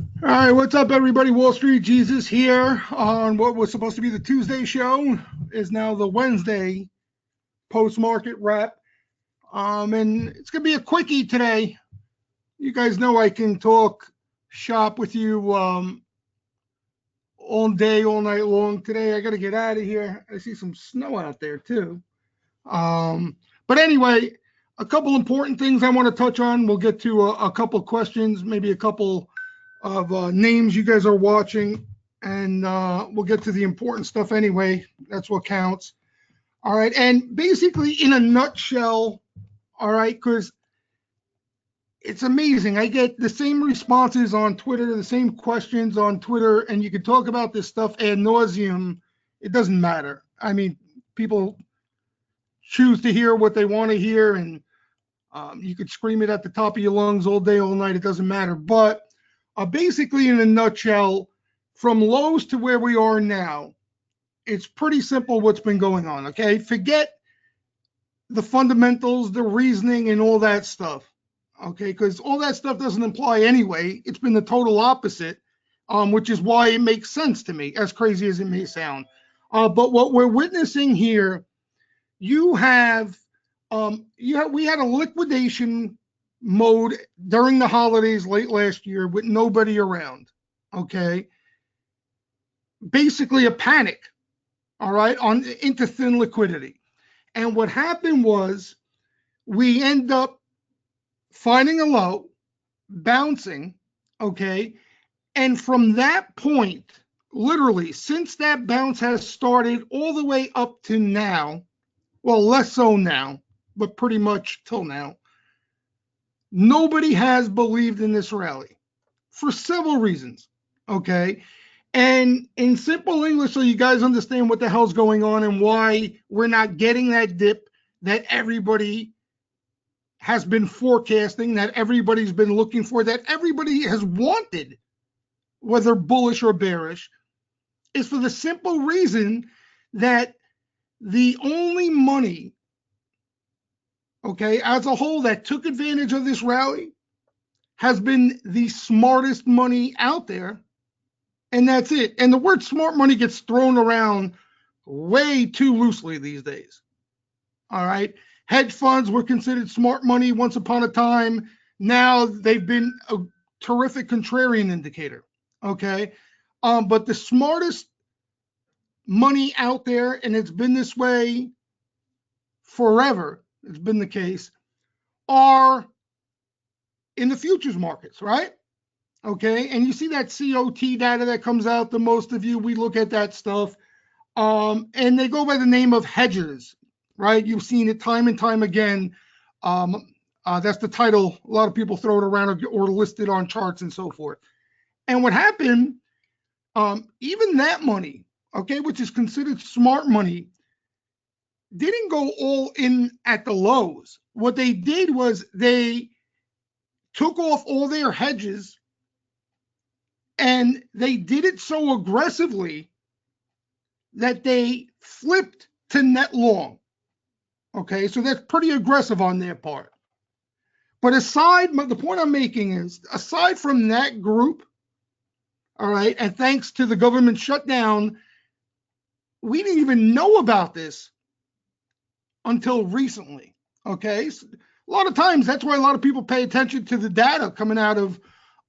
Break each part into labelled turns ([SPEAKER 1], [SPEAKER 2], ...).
[SPEAKER 1] All right, what's up, everybody? Wall Street Jesus here on what was supposed to be the Tuesday show is now the Wednesday post-market wrap. And it's gonna be a quickie today. You guys know I can talk shop with you all day, all night long. Today I got to get out of here. I see some snow out there too. But anyway, a couple important things I want to touch on. We'll get to a couple questions, maybe a couple of names you guys are watching, and we'll get to the important stuff anyway. That's what counts. All right. And basically, in a nutshell, all right, because it's amazing. I get the same responses on Twitter, the same questions on Twitter, and you can talk about this stuff ad nauseum. It doesn't matter. I mean, people choose to hear what they want to hear, and you could scream it at the top of your lungs all day, all night. It doesn't matter. But basically, in a nutshell, from lows to where we are now, it's pretty simple what's been going on. Okay, forget the fundamentals, the reasoning, and all that stuff. Okay, because all that stuff doesn't apply anyway. It's been the total opposite, which is why it makes sense to me, as crazy as it may sound. But what we're witnessing here, you have, we had a liquidation mode during the holidays late last year with nobody around. Okay, basically a panic. All right, on into thin liquidity. And what happened was we end up finding a low, bouncing, okay? And from that point, literally, since that bounce has started all the way up to now, well, less so now, but pretty much till now, nobody has believed in this rally for several reasons, okay? And in simple English, so you guys understand what the hell's going on and why we're not getting that dip that everybody has been forecasting, that everybody's been looking for, that everybody has wanted, whether bullish or bearish, is for the simple reason that the only money, okay, as a whole that took advantage of this rally has been the smartest money out there. And that's it. And the word smart money gets thrown around way too loosely these days. All right. Hedge funds were considered smart money once upon a time. Now they've been a terrific contrarian indicator. Okay. But the smartest money out there, and it's been this way forever, it's been the case, are in the futures markets, right? Okay. And you see that COT data that comes out, the most of you, we look at that stuff. And they go by the name of hedgers, right? You've seen it time and time again. That's the title. A lot of people throw it around or list it on charts and so forth. And what happened, even that money, okay, which is considered smart money, didn't go all in at the lows. What they did was they took off all their hedges and they did it so aggressively that they flipped to net long. Okay, so that's pretty aggressive on their part. But the point I'm making is, aside from that group, all right, and thanks to the government shutdown, we didn't even know about this until recently. Okay, so a lot of times that's why a lot of people pay attention to the data coming out of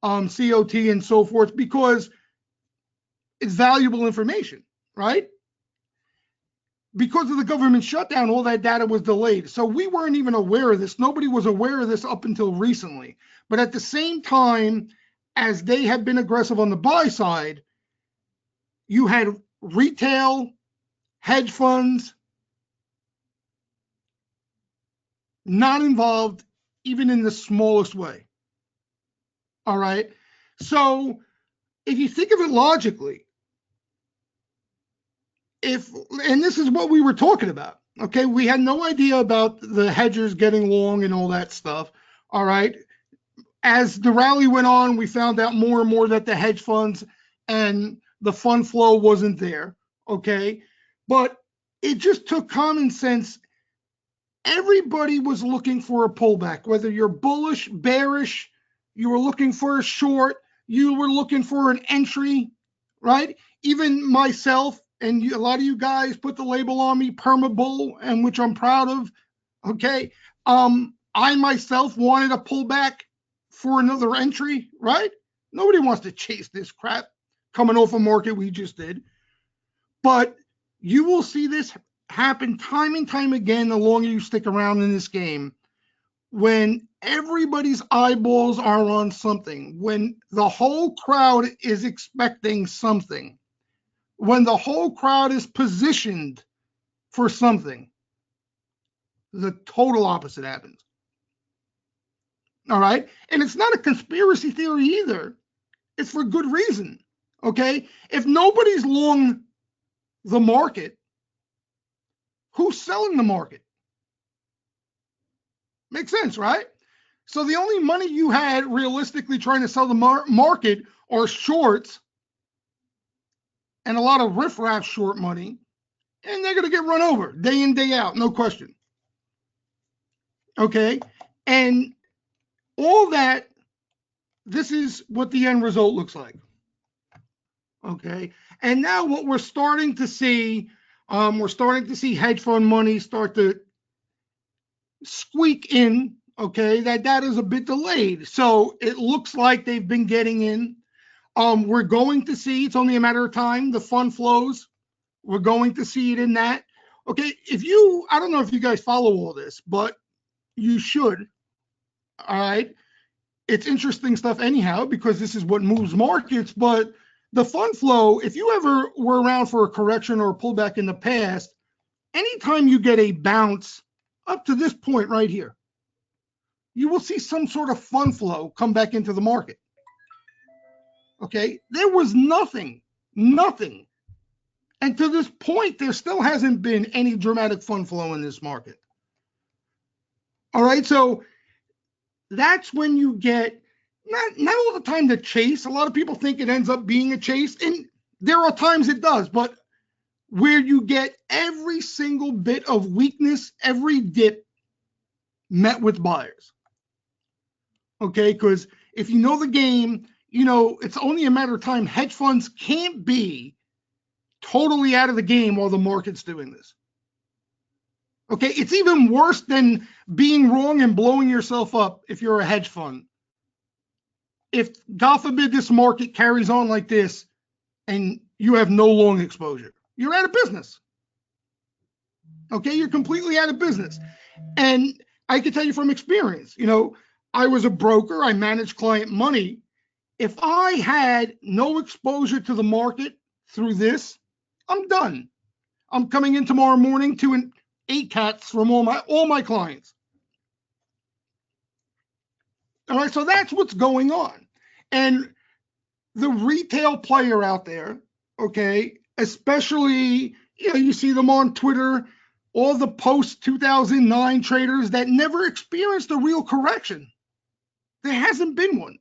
[SPEAKER 1] COT and so forth, because it's valuable information, right? Because of the government shutdown, all that data was delayed. So we weren't even aware of this. Nobody was aware of this up until recently. But at the same time, as they have been aggressive on the buy side, you had retail, hedge funds, not involved even in the smallest way. All right. So if you think of it logically, and this is what we were talking about, okay, we had no idea about the hedgers getting long and all that stuff. All right. As the rally went on, we found out more and more that the hedge funds and the fund flow wasn't there. Okay. But it just took common sense. Everybody was looking for a pullback, whether you're bullish, bearish, you were looking for a short, you were looking for an entry, right? Even myself and a lot of you guys put the label on me, perma bull, and which I'm proud of. Okay. I myself wanted a pullback for another entry, right? Nobody wants to chase this crap coming off a market we just did. But you will see this happen time and time again the longer you stick around in this game. When everybody's eyeballs are on something, when the whole crowd is expecting something, when the whole crowd is positioned for something, the total opposite happens. All right. And it's not a conspiracy theory either. It's for good reason. Okay. If nobody's long the market, who's selling the market? Makes sense, right? So the only money you had realistically trying to sell the market are shorts and a lot of riffraff short money, and they're going to get run over day in, day out, no question. Okay. And all that, this is what the end result looks like. Okay. And now what we're starting to see hedge fund money start to squeak in. Okay. That is a bit delayed. So it looks like they've been getting in. We're going to see, it's only a matter of time, the fund flows. We're going to see it in that. Okay. I don't know if you guys follow all this, but you should. All right. It's interesting stuff anyhow, because this is what moves markets. But the fund flow, if you ever were around for a correction or a pullback in the past, anytime you get a bounce up to this point right here, you will see some sort of fund flow come back into the market. Okay. There was nothing. And to this point, there still hasn't been any dramatic fund flow in this market. All right. So that's when you get not all the time the chase. A lot of people think it ends up being a chase, and there are times it does, but where you get every single bit of weakness, every dip met with buyers. Okay, because if you know the game, you know it's only a matter of time. Hedge funds can't be totally out of the game while the market's doing this. Okay, it's even worse than being wrong and blowing yourself up if you're a hedge fund. If, God forbid, this market carries on like this and you have no long exposure, you're out of business. Okay, you're completely out of business. And I can tell you from experience, I was a broker, I managed client money. If I had no exposure to the market through this, I'm done. I'm coming in tomorrow morning to 8 cats from all my clients. All right, so that's what's going on. And the retail player out there, okay, especially, you see them on Twitter, all the post-2009 traders that never experienced a real correction. There hasn't been one.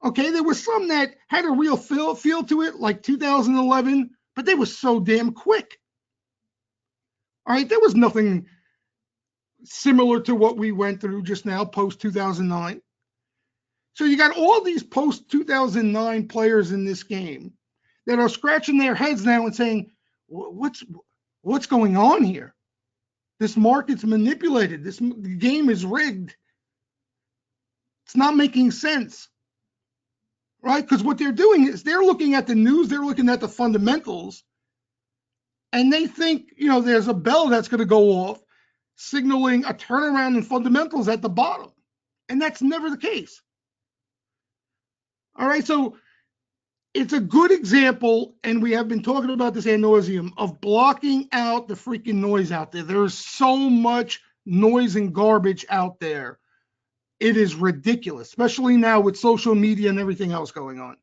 [SPEAKER 1] Okay, there was some that had a real feel to it, like 2011, but they were so damn quick. All right, there was nothing similar to what we went through just now, post-2009. So you got all these post-2009 players in this game that are scratching their heads now and saying, what's going on here? This market's manipulated. This game is rigged. It's not making sense, right? Because what they're doing is they're looking at the news, they're looking at the fundamentals, and they think, there's a bell that's going to go off signaling a turnaround in fundamentals at the bottom. And that's never the case. All right, so it's a good example, and we have been talking about this ad nauseum, of blocking out the freaking noise out there. There's so much noise and garbage out there. It is ridiculous, especially now with social media and everything else going on.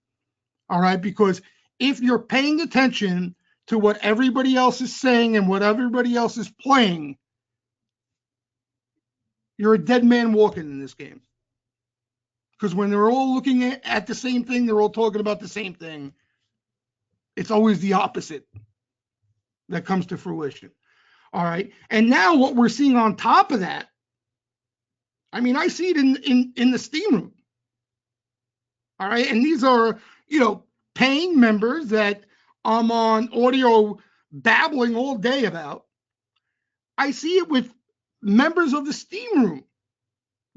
[SPEAKER 1] All right, because if you're paying attention to what everybody else is saying and what everybody else is playing, you're a dead man walking in this game. Because when they're all looking at the same thing, they're all talking about the same thing. It's always the opposite that comes to fruition. All right. And now what we're seeing on top of that, I see it in the steam room. All right. And these are, paying members that I'm on audio babbling all day about. I see it with members of the steam room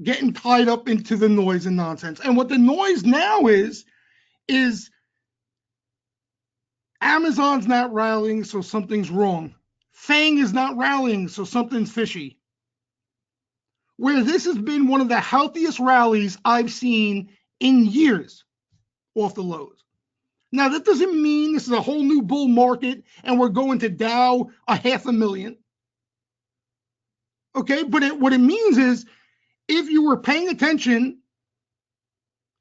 [SPEAKER 1] getting tied up into the noise and nonsense. And what the noise now is Amazon's not rallying, so something's wrong. Fang is not rallying, so something's fishy. Where this has been one of the healthiest rallies I've seen in years off the lows. Now, that doesn't mean this is a whole new bull market and we're going to Dow 500,000. Okay, but what it means is if you were paying attention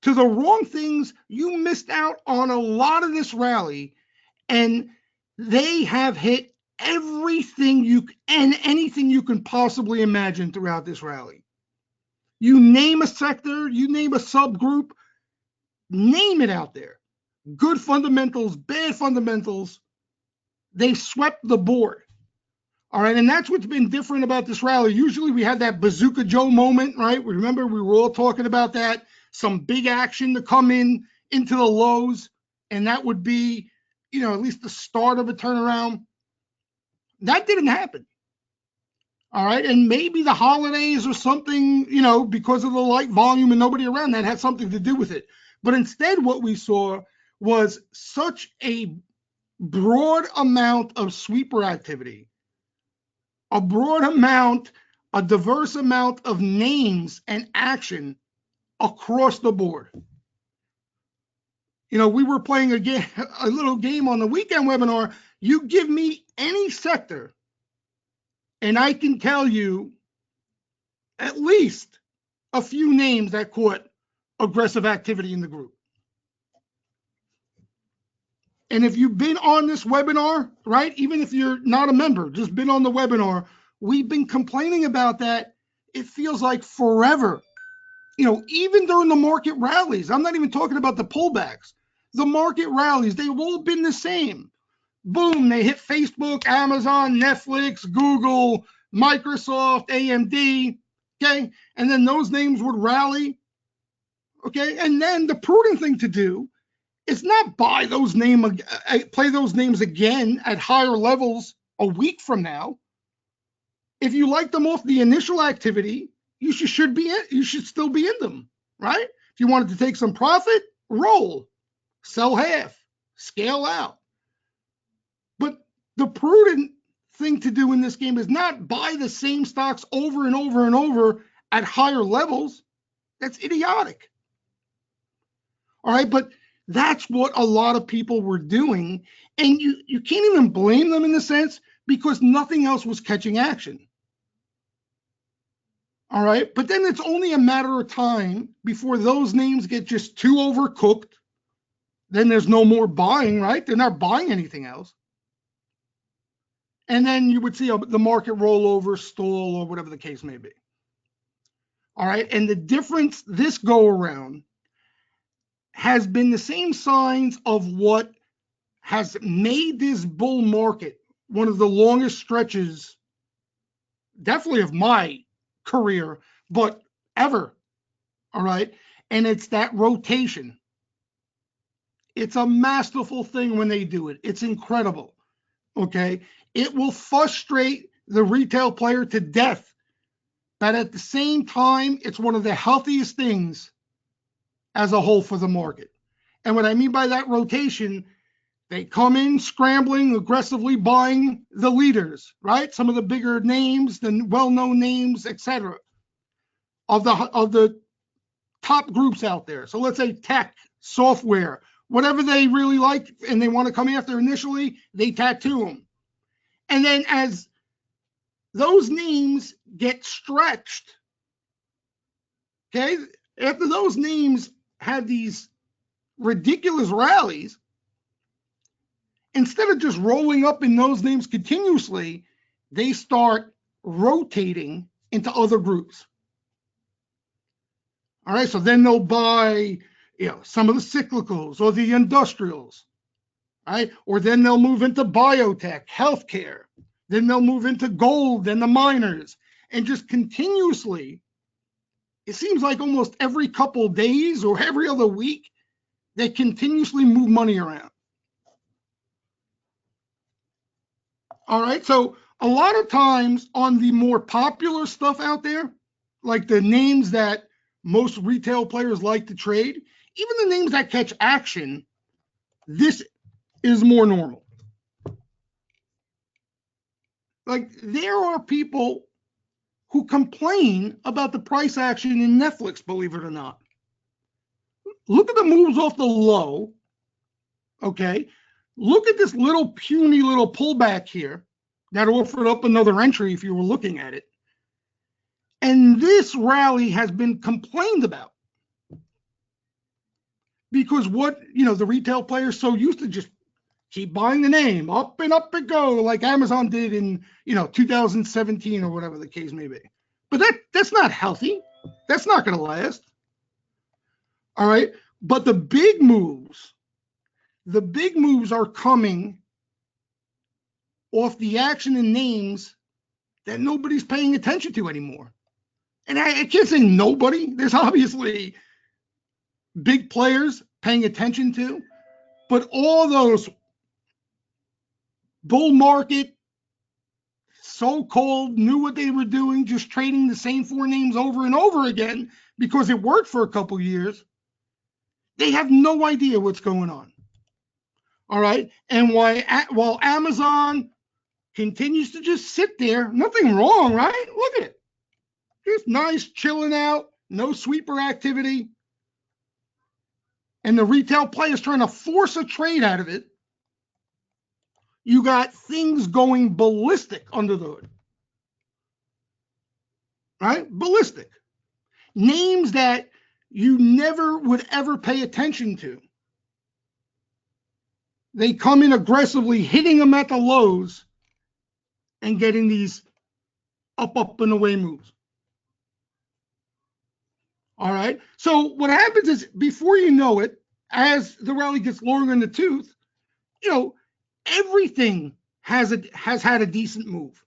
[SPEAKER 1] to the wrong things, you missed out on a lot of this rally, and they have hit everything and anything you can possibly imagine throughout this rally. You name a sector, you name a subgroup, name it out there. Good fundamentals, bad fundamentals, they swept the board. All right, and that's what's been different about this rally. Usually we had that Bazooka Joe moment, right? Remember, we were all talking about that. Some big action to come into the lows, and that would be, at least the start of a turnaround. That didn't happen. All right, and maybe the holidays or something, because of the light volume and nobody around, that had something to do with it. But instead, what we saw was such a broad amount of sweeper activity, a diverse amount of names and action across the board. We were playing a little game on the weekend webinar. You give me any sector, and I can tell you at least a few names that caught aggressive activity in the group. And if you've been on this webinar, right, even if you're not a member, just been on the webinar, we've been complaining about that. It feels like forever. Even during the market rallies, I'm not even talking about the pullbacks. The market rallies, they've all been the same. Boom, they hit Facebook, Amazon, Netflix, Google, Microsoft, AMD, okay? And then those names would rally, okay? And then the prudent thing to do is not play those names again at higher levels a week from now. If you like them off the initial activity, you should still be in them, right? If you wanted to take some profit, roll, sell half, scale out. But the prudent thing to do in this game is not buy the same stocks over and over and over at higher levels. That's idiotic. All right, but that's what a lot of people were doing, and you can't even blame them in a sense because nothing else was catching action. All right, but then it's only a matter of time before those names get just too overcooked. Then there's no more buying, right? They're not buying anything else. And then you would see the market roll over, stall, or whatever the case may be. All right, and the difference this go around has been the same signs of what has made this bull market one of the longest stretches, definitely of my career, but ever. All right, and it's that rotation. It's a masterful thing when they do it. It's incredible. Okay, it will frustrate the retail player to death, but at the same time, it's one of the healthiest things as a whole for the market. And what I mean by that rotation, they come in scrambling, aggressively buying the leaders, right? Some of the bigger names, the well-known names, etc. of the top groups out there. So let's say tech, software, whatever they really like and they want to come after initially, they tattoo them. And then as those names get stretched, okay, after those names had these ridiculous rallies, instead of just rolling up in those names continuously, they start rotating into other groups. All right, so then they'll buy, some of the cyclicals or the industrials, right? Or then they'll move into biotech, healthcare. Then they'll move into gold and the miners, and just continuously, it seems like almost every couple of days or every other week, They continuously move money around. All right. So a lot of times on the more popular stuff out there, like the names that most retail players like to trade, even the names that catch action, this is more normal. Like there are people who complain about the price action in Netflix, believe it or not. Look at the moves off the low. Okay. Look at this little puny little pullback here that offered up another entry if you were looking at it. And this rally has been complained about because the retail players so used to just keep buying the name up and up it go like Amazon did in 2017 or whatever the case may be. But that's not healthy. That's not going to last. All right. But the big moves are coming off the action and names that nobody's paying attention to anymore. And I can't say nobody. There's obviously big players paying attention to, but all those bull market so-called knew what they were doing, just trading the same four names over and over again because it worked for a couple years. They have no idea what's going on. All right. And while Amazon continues to just sit there, nothing wrong, right? Look at it. Just nice, chilling out, no sweeper activity. And the retail players trying to force a trade out of it. You got things going ballistic under the hood. Right? Ballistic. Names that you never would ever pay attention to. They come in aggressively, hitting them at the lows and getting these up, and away moves. All right. So what happens is before you know it, as the rally gets longer in the tooth, everything has had a decent move.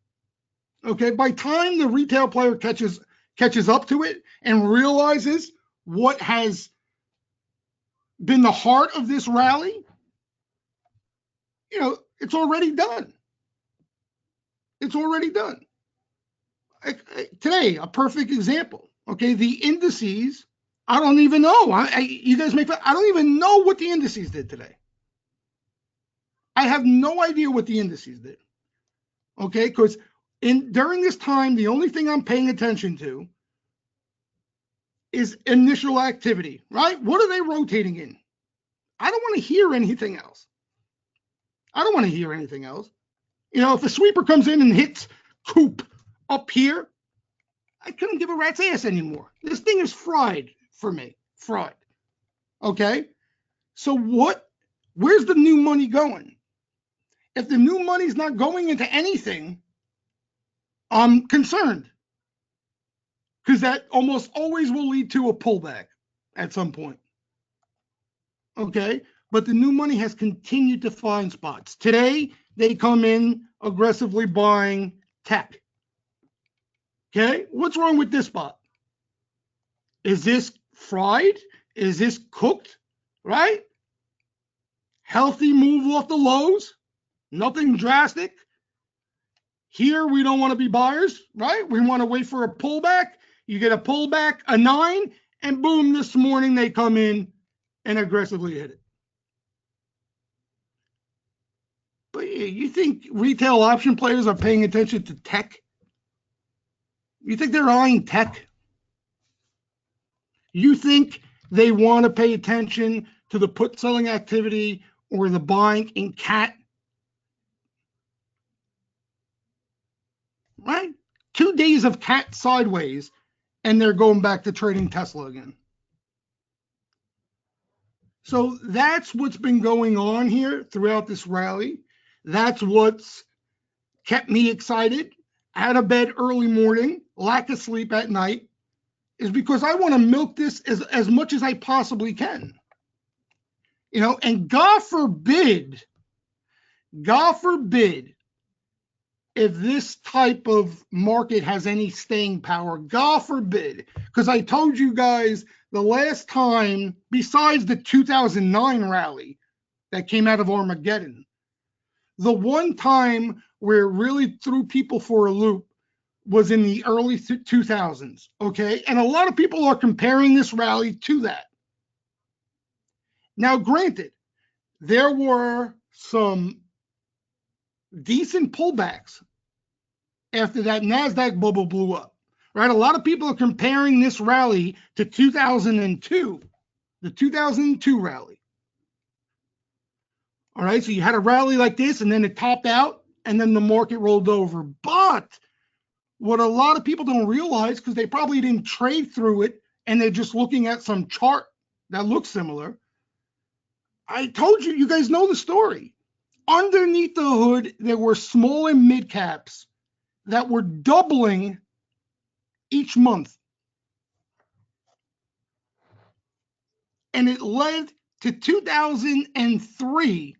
[SPEAKER 1] Okay. By time the retail player catches up to it and realizes what has been the heart of this rally, it's already done. It's already done. Today, a perfect example. Okay, the indices, I don't even know. You guys make fun. I don't even know what the indices did today. I have no idea what the indices did. Okay, because during this time, the only thing I'm paying attention to is initial activity, right? What are they rotating in? I don't want to hear anything else. If a sweeper comes in and hits coop up here, I couldn't give a rat's ass anymore. This thing is fried for me. Fried. Okay? So where's the new money going? If the new money's not going into anything, I'm concerned. Because that almost always will lead to a pullback at some point. Okay? But the new money has continued to find spots. Today, they come in aggressively buying tech. Okay? What's wrong with this spot? Is this fried? Is this cooked? Right? Healthy move off the lows. Nothing drastic. Here, we don't want to be buyers, right? We want to wait for a pullback. You get a pullback, a 9, and boom, this morning they come in and aggressively hit it. But you think retail option players are paying attention to tech? You think they're eyeing tech? You think they want to pay attention to the put selling activity or the buying in CAT? Right? 2 days of CAT sideways, and they're going back to trading Tesla again. So that's what's been going on here throughout this rally. That's what's kept me excited. Out of bed early morning, lack of sleep at night, is because I want to milk this as much as I possibly can. And God forbid, if this type of market has any staying power, God forbid, because I told you guys the last time, besides the 2009 rally that came out of Armageddon, the one time where it really threw people for a loop was in the early 2000s, okay? And a lot of people are comparing this rally to that. Now, granted, there were some decent pullbacks after that NASDAQ bubble blew up, right? A lot of people are comparing this rally to 2002, the 2002 rally. All right, so you had a rally like this, and then it topped out, and then the market rolled over. But what a lot of people don't realize, because they probably didn't trade through it, and they're just looking at some chart that looks similar. I told you, you guys know the story. Underneath the hood, there were small and mid caps that were doubling each month. And it led to 2003,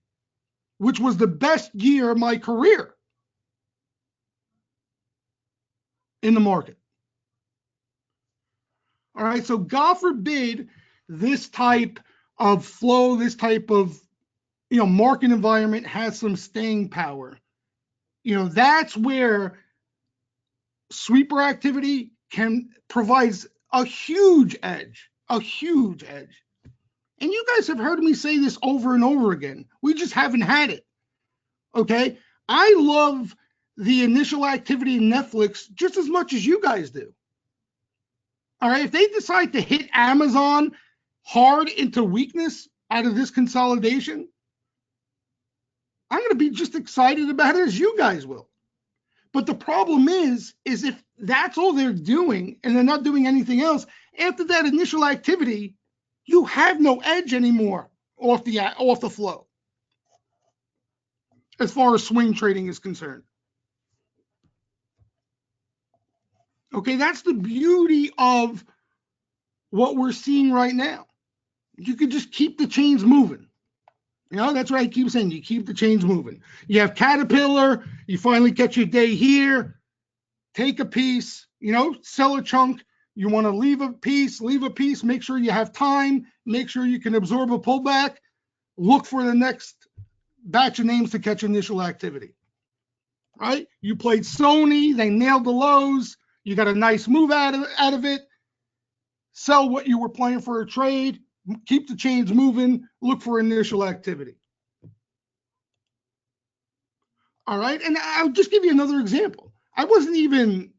[SPEAKER 1] which was the best year of my career in the market. All right, so God forbid this type of flow, this type of market environment has some staying power. That's where sweeper activity provides a huge edge, a huge edge. And you guys have heard me say this over and over again. We just haven't had it. Okay, I love the initial activity in Netflix just as much as you guys do. All right, if they decide to hit Amazon hard into weakness out of this consolidation, I'm going to be just excited about it as you guys will. But the problem is if that's all they're doing and they're not doing anything else, after that initial activity, you have no edge anymore off the flow as far as swing trading is concerned. Okay, that's the beauty of what we're seeing right now. You could just keep the chains moving. That's what I keep saying. You keep the chains moving. You have Caterpillar. You finally catch your day here. Take a piece, sell a chunk. You want to leave a piece. Make sure you have time. Make sure you can absorb a pullback. Look for the next batch of names to catch initial activity. Right? You played Sony. They nailed the lows. You got a nice move out of it. Sell what you were playing for a trade. Keep the chains moving. Look for initial activity. All right. And I'll just give you another example. I wasn't even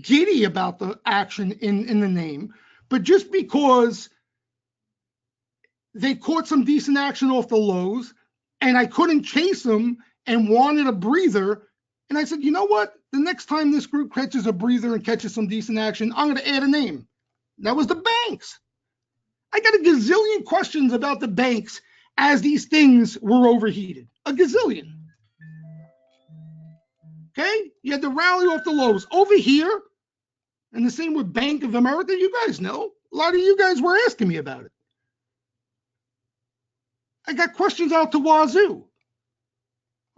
[SPEAKER 1] giddy about the action in the name, but just because they caught some decent action off the lows and I couldn't chase them and wanted a breather. And I said, you know what? The next time this group catches a breather and catches some decent action, I'm going to add a name. That was the banks. I got a gazillion questions about the banks as these things were overheated. A gazillion. Okay? You had the rally off the lows. Over here, and the same with Bank of America, you guys know. A lot of you guys were asking me about it. I got questions out to wazoo.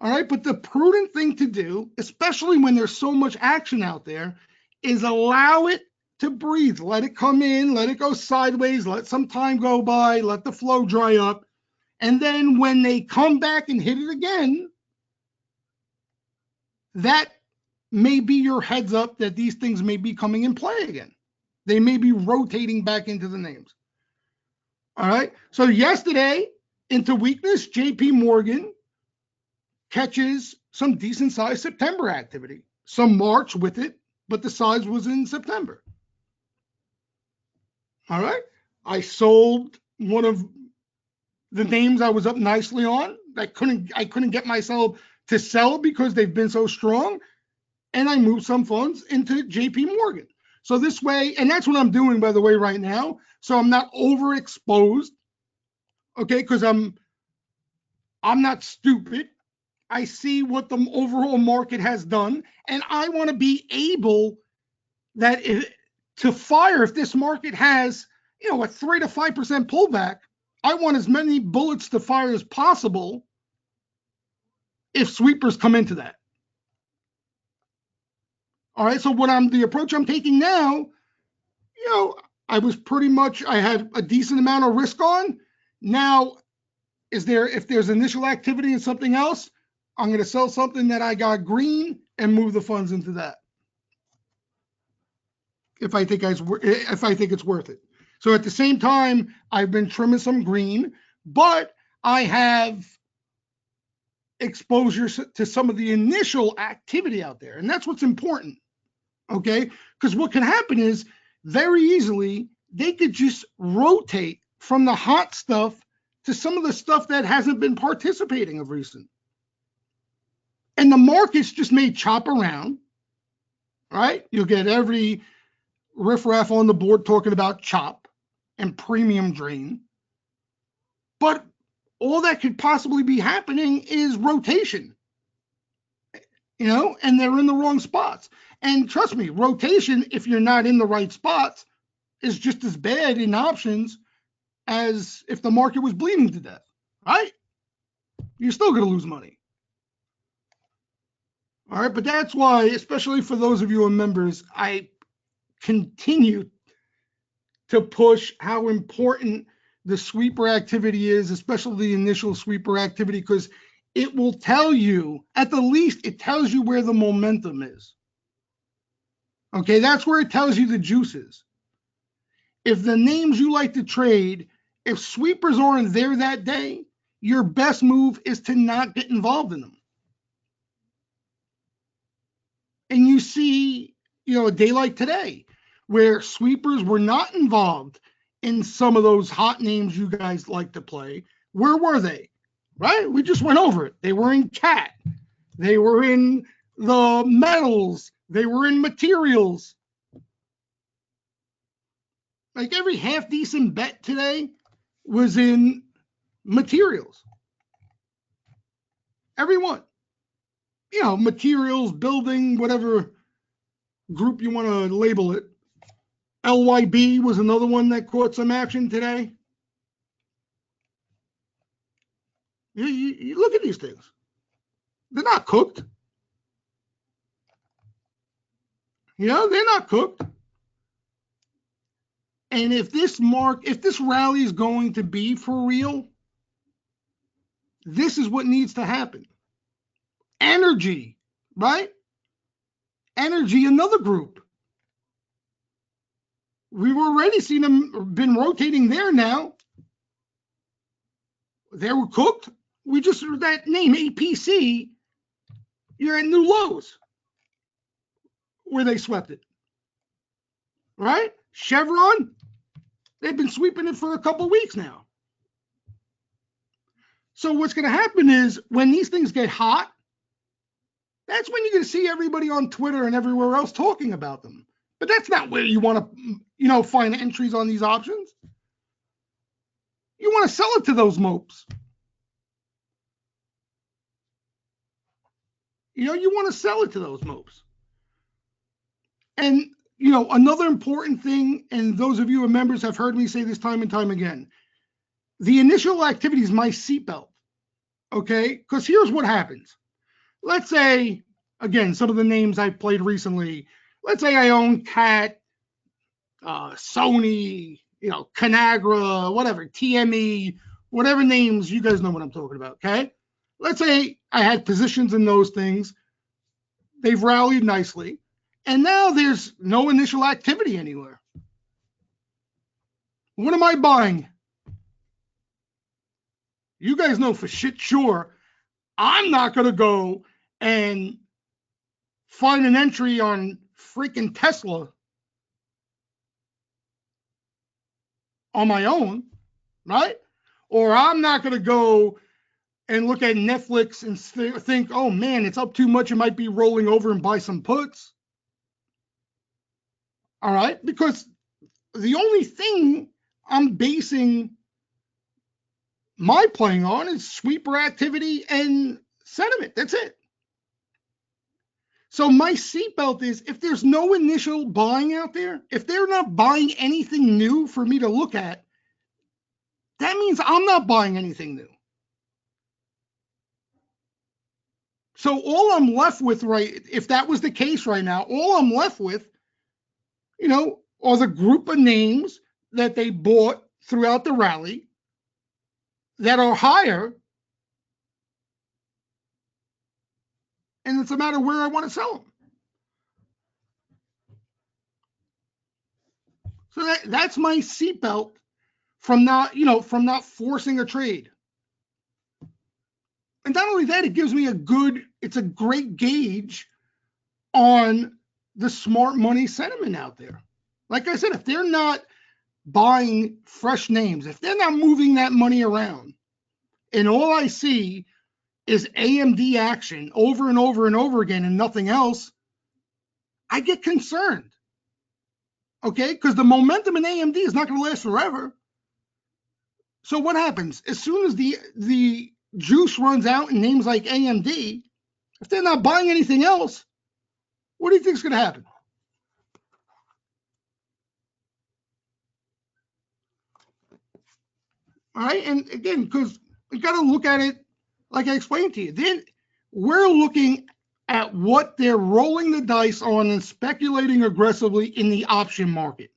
[SPEAKER 1] All right, but the prudent thing to do, especially when there's so much action out there, is allow it to breathe. Let it come in, let it go sideways, let some time go by, let the flow dry up. And then when they come back and hit it again, that may be your heads up that these things may be coming in play again. They may be rotating back into the names. All right, so yesterday, into weakness, JP Morgan catches some decent sized September activity. Some March with it, but the size was in September. All right. I sold one of the names I was up nicely on. I couldn't get myself to sell because they've been so strong. And I moved some funds into JP Morgan. So this way, and that's what I'm doing, by the way, right now. So I'm not overexposed. Okay, because I'm not stupid. I see what the overall market has done, and I want to be able to fire if this market has, a 3 to 5% pullback. I want as many bullets to fire as possible if sweepers come into that. All right, so the approach I'm taking now you know, I was pretty much, I had a decent amount of risk on. Now, if there's initial activity in something else, I'm going to sell something that I got green and move the funds into that if I think it's worth it. So at the same time, I've been trimming some green, but I have exposure to some of the initial activity out there, and that's what's important. Okay, because what can happen is very easily they could just rotate from the hot stuff to some of the stuff that hasn't been participating of recent. And the markets just may chop around, right? You'll get every riffraff on the board talking about chop and premium drain. But all that could possibly be happening is rotation, and they're in the wrong spots. And trust me, rotation, if you're not in the right spots, is just as bad in options as if the market was bleeding to death, right? You're still going to lose money. All right, but that's why, especially for those of you who are members, I continue to push how important the sweeper activity is, especially the initial sweeper activity, because it will tell you, at the least, it tells you where the momentum is. Okay, that's where it tells you the juices. If the names you like to trade, if sweepers aren't there that day, your best move is to not get involved in them. And you see, a day like today, where sweepers were not involved in some of those hot names you guys like to play. Where were they? Right? We just went over it. They were in cat. They were in the metals. They were in materials. Like every half decent bet today was in materials. Everyone. Materials, building, whatever group you want to label it. LYB was another one that caught some action today. You look at these things. They're not cooked. They're not cooked. And if this rally is going to be for real, this is what needs to happen. Energy, right? Energy, another group. We've already seen them been rotating there now. They were cooked. We just heard that name, APC. You're at new lows where they swept it. Right? Chevron, they've been sweeping it for a couple of weeks now. So what's going to happen is when these things get hot, that's when you're going to see everybody on Twitter and everywhere else talking about them. But that's not where you want to, find entries on these options. You want to sell it to those mopes. You want to sell it to those mopes. And, another important thing, and those of you who are members have heard me say this time and time again, the initial activity is my seatbelt, okay? Because here's what happens. Let's say, again, some of the names I've played recently, let's say I own Cat, Sony, Conagra, whatever, TME, whatever names, you guys know what I'm talking about, okay? Let's say I had positions in those things. They've rallied nicely. And now there's no initial activity anywhere. What am I buying? You guys know for shit sure, I'm not going to go and find an entry on freaking Tesla on my own, right? Or I'm not going to go and look at Netflix and think, oh man, it's up too much. It might be rolling over and buy some puts. All right, because the only thing I'm basing my playing on is sweeper activity and sentiment. That's it. So my seatbelt is if there's no initial buying out there, if they're not buying anything new for me to look at, that means I'm not buying anything new. So all I'm left with, right, if that was the case right now, all I'm left with, or the group of names that they bought throughout the rally that are higher, and it's a matter of where I want to sell them. So that's my seatbelt from not forcing a trade. And not only that, it gives me it's a great gauge on the smart money sentiment out there. Like I said, if they're not buying fresh names, if they're not moving that money around, and all I see is AMD action over and over and over again and nothing else, I get concerned. Okay? Because the momentum in AMD is not going to last forever. So what happens? As soon as the juice runs out in names like AMD, if they're not buying anything else, what do you think is going to happen? All right, and again, because you got to look at it like I explained to you. Then we're looking at what they're rolling the dice on and speculating aggressively in the option market.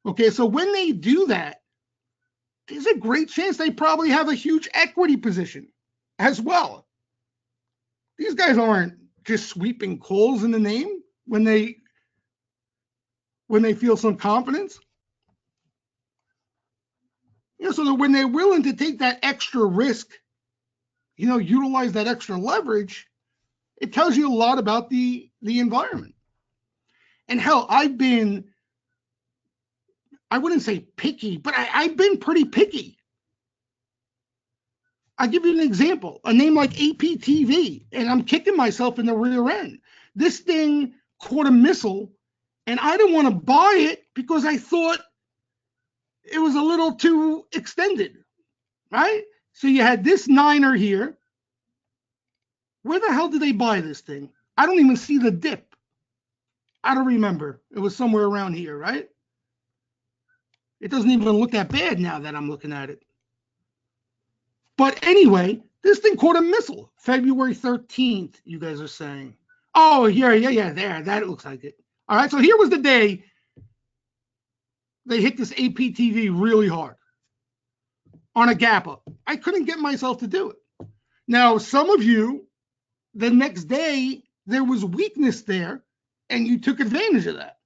[SPEAKER 1] Okay, so when they do that, there's a great chance they probably have a huge equity position as well. These guys aren't just sweeping calls in the name when they feel some confidence. So that when they're willing to take that extra risk, utilize that extra leverage, it tells you a lot about the environment. And hell, I wouldn't say picky, but I've been pretty picky. I'll give you an example. A name like APTV, and I'm kicking myself in the rear end. This thing caught a missile, and I didn't want to buy it because I thought it was a little too extended, right? So you had this niner here. Where the hell did they buy this thing? I don't even see the dip. I don't remember. It was somewhere around here, right? It doesn't even look that bad now that I'm looking at it. But anyway, this thing caught a missile. February 13th, you guys are saying. Oh, here, there. That looks like it. All right, so here was the day they hit this APTV really hard on a gap up. I couldn't get myself to do it. Now, some of you, the next day, there was weakness there, and you took advantage of that.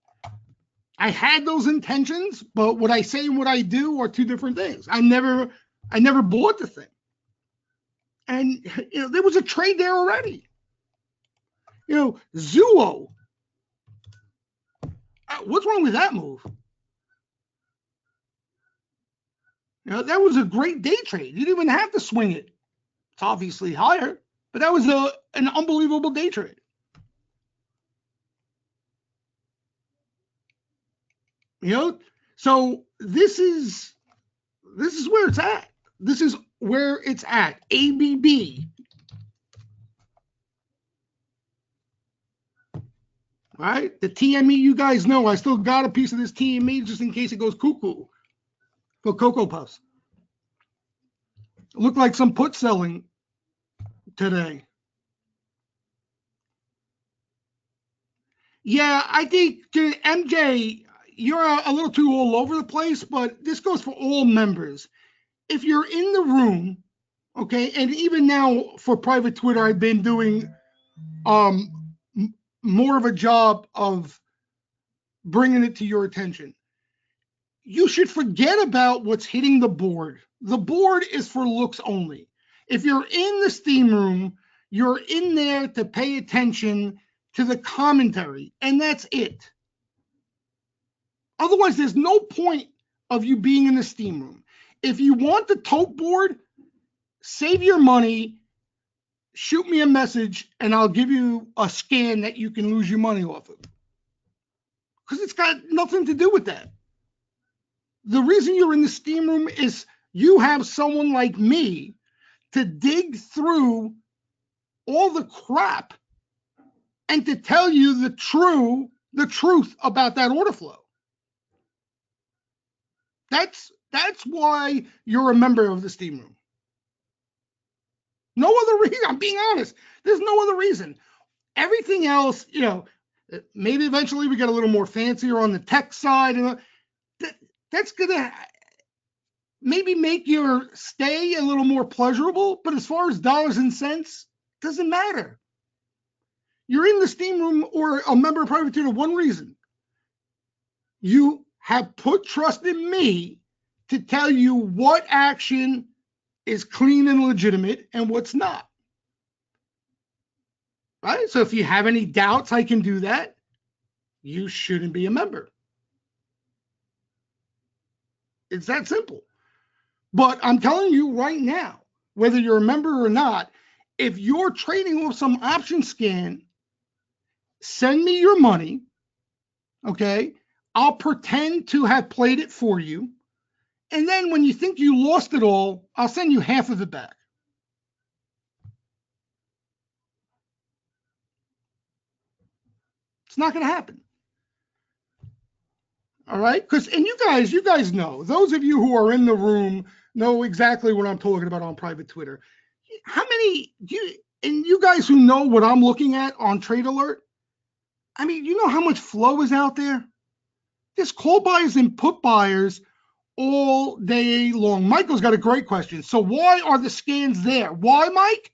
[SPEAKER 1] I had those intentions, but what I say and what I do are two different things. I never bought the thing. And there was a trade there already. Zuo. What's wrong with that move? That was a great day trade. You didn't even have to swing it. It's obviously higher, but that was an unbelievable day trade. So this is where it's at. This is where it's at. ABB. All right, the TME, you guys know, I still got a piece of this TME just in case it goes cuckoo for Cocoa Puffs. It looked like some put selling today. Yeah, I think, MJ, you're a little too all over the place, but this goes for all members. If you're in the room, okay, and even now for private Twitter, I've been doing more of a job of bringing it to your attention. You should forget about what's hitting the board. The board is for looks only. If you're in the steam room, you're in there to pay attention to the commentary, and that's it. Otherwise, there's no point of you being in the steam room. If you want the tote board, save your money, shoot me a message, and I'll give you a scan that you can lose your money off of. Because it's got nothing to do with that. The reason you're in the steam room is you have someone like me to dig through all the crap and to tell you the truth about that order flow. That's why you're a member of the steam room. No other reason. I'm being honest. There's no other reason. Everything else, Maybe eventually we get a little more fancier on the tech side, and that's gonna maybe make your stay a little more pleasurable. But as far as dollars and cents, doesn't matter. You're in the steam room or a member of private tutor one reason. You have put trust in me to tell you what action is clean and legitimate and what's not. Right? So if you have any doubts, I can do that. You shouldn't be a member. It's that simple. But I'm telling you right now, whether you're a member or not, if you're trading with some option scan, send me your money. Okay. I'll pretend to have played it for you. And then when you think you lost it all, I'll send you half of it back. It's not going to happen. All right. And you guys know, those of you who are in the room know exactly what I'm talking about on private Twitter. How many and you guys who know what I'm looking at on Trade Alert, I mean, you know how much flow is out there? There's call buyers and put buyers all day long. Michael's got a great question. So why are the scans there? Why, Mike?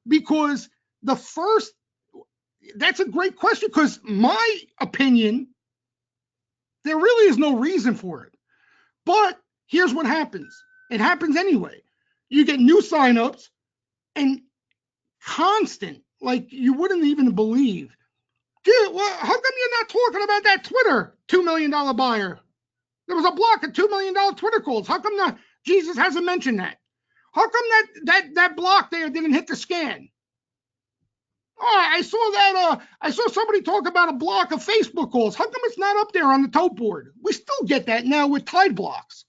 [SPEAKER 1] Because that's a great question, because my opinion, there really is no reason for it. But here's what happens. It happens anyway. You get new signups and constant, like you wouldn't even believe. Dude, well, how come you're not talking about that Twitter $2 million buyer? There was a block of $2 million Twitter calls. How come not? Jesus hasn't mentioned that. How come that block there didn't hit the scan? Oh, I saw somebody talk about a block of Facebook calls. How come it's not up there on the tote board? We still get that now with tide blocks.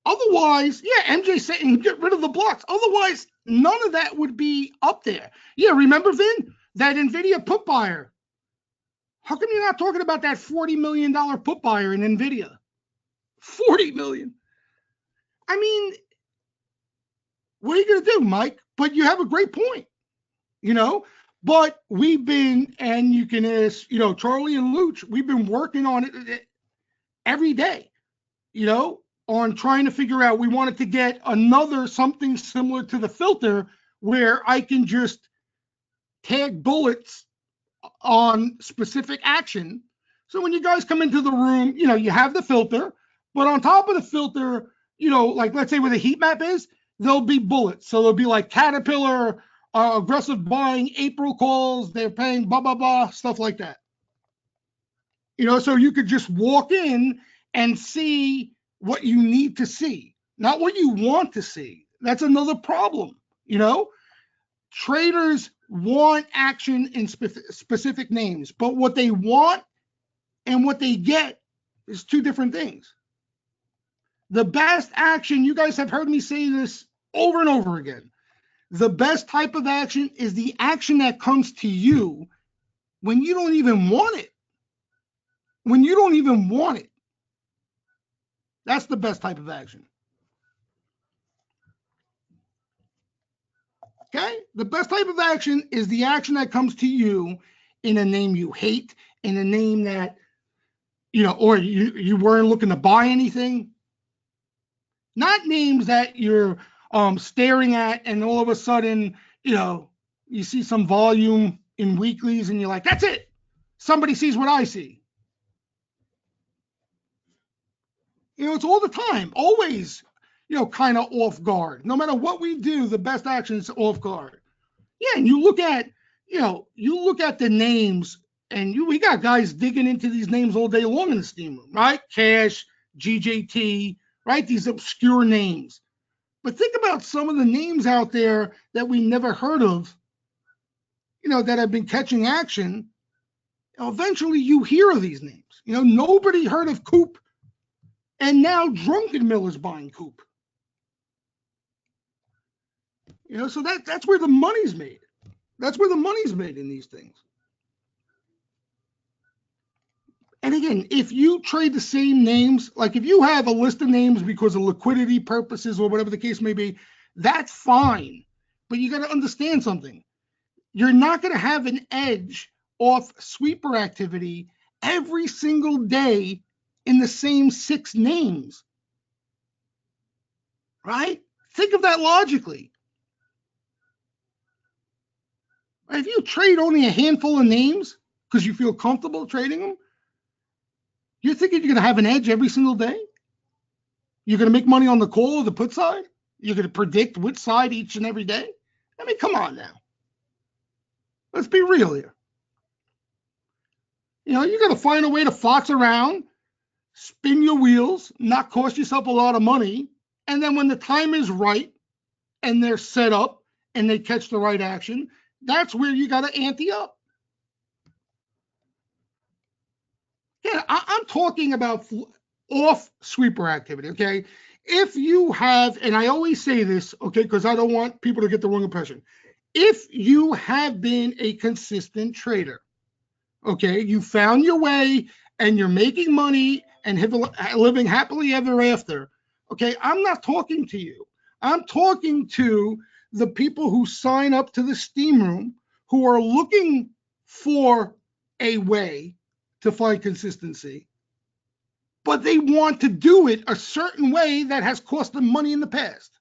[SPEAKER 1] Otherwise, yeah, MJ saying get rid of the blocks. Otherwise, none of that would be up there. Yeah, remember, Vin, that NVIDIA put buyer? How come you're not talking about that $40 million put buyer in NVIDIA? $40 million. I mean, what are you going to do, Mike? But you have a great point, But we've been, and you can ask, Charlie and Luch, we've been working on it every day, on trying to figure out, we wanted to get another something similar to the filter where I can just tag bullets on specific action. So when you guys come into the room, you have the filter, but on top of the filter, like let's say where the heat map is, there'll be bullets. So there'll be like Caterpillar, aggressive buying, April calls, they're paying blah, blah, blah, stuff like that. So you could just walk in and see what you need to see, not what you want to see. That's another problem. Traders want action in specific names, but what they want and what they get is two different things. The best action, you guys have heard me say this over and over again, the best type of action is the action that comes to you when you don't even want it. When you don't even want it. That's the best type of action. Okay? The best type of action is the action that comes to you in a name you hate, in a name that, or you weren't looking to buy anything. Not names that you're staring at and all of a sudden, you see some volume in weeklies and you're like, that's it. Somebody sees what I see. It's all the time, always, kind of off guard. No matter what we do, the best action is off guard. Yeah, and you look at the names, and we got guys digging into these names all day long in the steam room, right? Cash, GJT, right? These obscure names. But think about some of the names out there that we never heard of, that have been catching action. Eventually you hear of these names. Nobody heard of Coop. And now Drunken Miller's buying Coop. So that's where the money's made. That's where the money's made in these things. And again, if you trade the same names, like if you have a list of names because of liquidity purposes or whatever the case may be, that's fine. But you got to understand something. you're not going to have an edge off sweeper activity every single day in the same 6 names, right? Think of that logically. If you trade only a handful of names because you feel comfortable trading them, you're thinking you're going to have an edge every single day? You're going to make money on the call or the put side? You're going to predict which side each and every day? I mean, come on now. Let's be real here. You know, you got to find a way to fox around, spin your wheels, not cost yourself a lot of money. And then when the time is right and they're set up and they catch the right action, that's where you got to ante up. Yeah, I'm talking about off sweeper activity, okay? If you have, and I always say this, okay, because I don't want people to get the wrong impression. If you have been a consistent trader, okay, you found your way and you're making money and living happily ever after, okay, I'm not talking to you. I'm talking to the people who sign up to the steam room who are looking for a way to find consistency, but they want to do it a certain way that has cost them money in the past.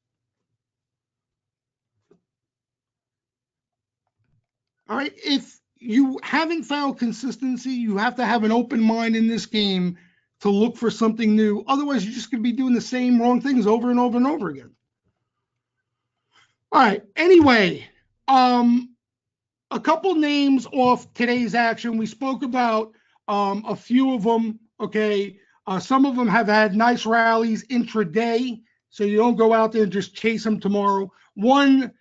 [SPEAKER 1] All right, if you haven't found consistency, you have to have an open mind in this game to look for something new. Otherwise, you're just going to be doing the same wrong things over and over and over again. All right, anyway, a couple names off today's action. We spoke about a few of them, okay? Some of them have had nice rallies intraday, so you don't go out there and just chase them tomorrow. One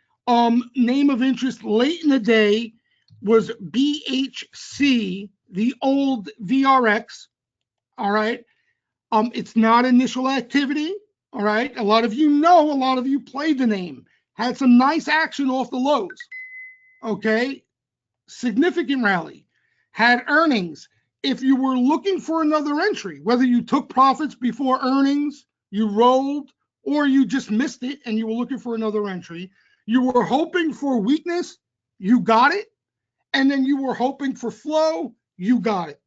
[SPEAKER 1] name of interest late in the day was BHC, the old VRX, all right? It's not initial activity, all right? A lot of you played the name, had some nice action off the lows, okay? Significant rally, had earnings. If you were looking for another entry, whether you took profits before earnings, you rolled, or you just missed it and you were looking for another entry, you were hoping for weakness, you got it, and then you were hoping for flow, you got it.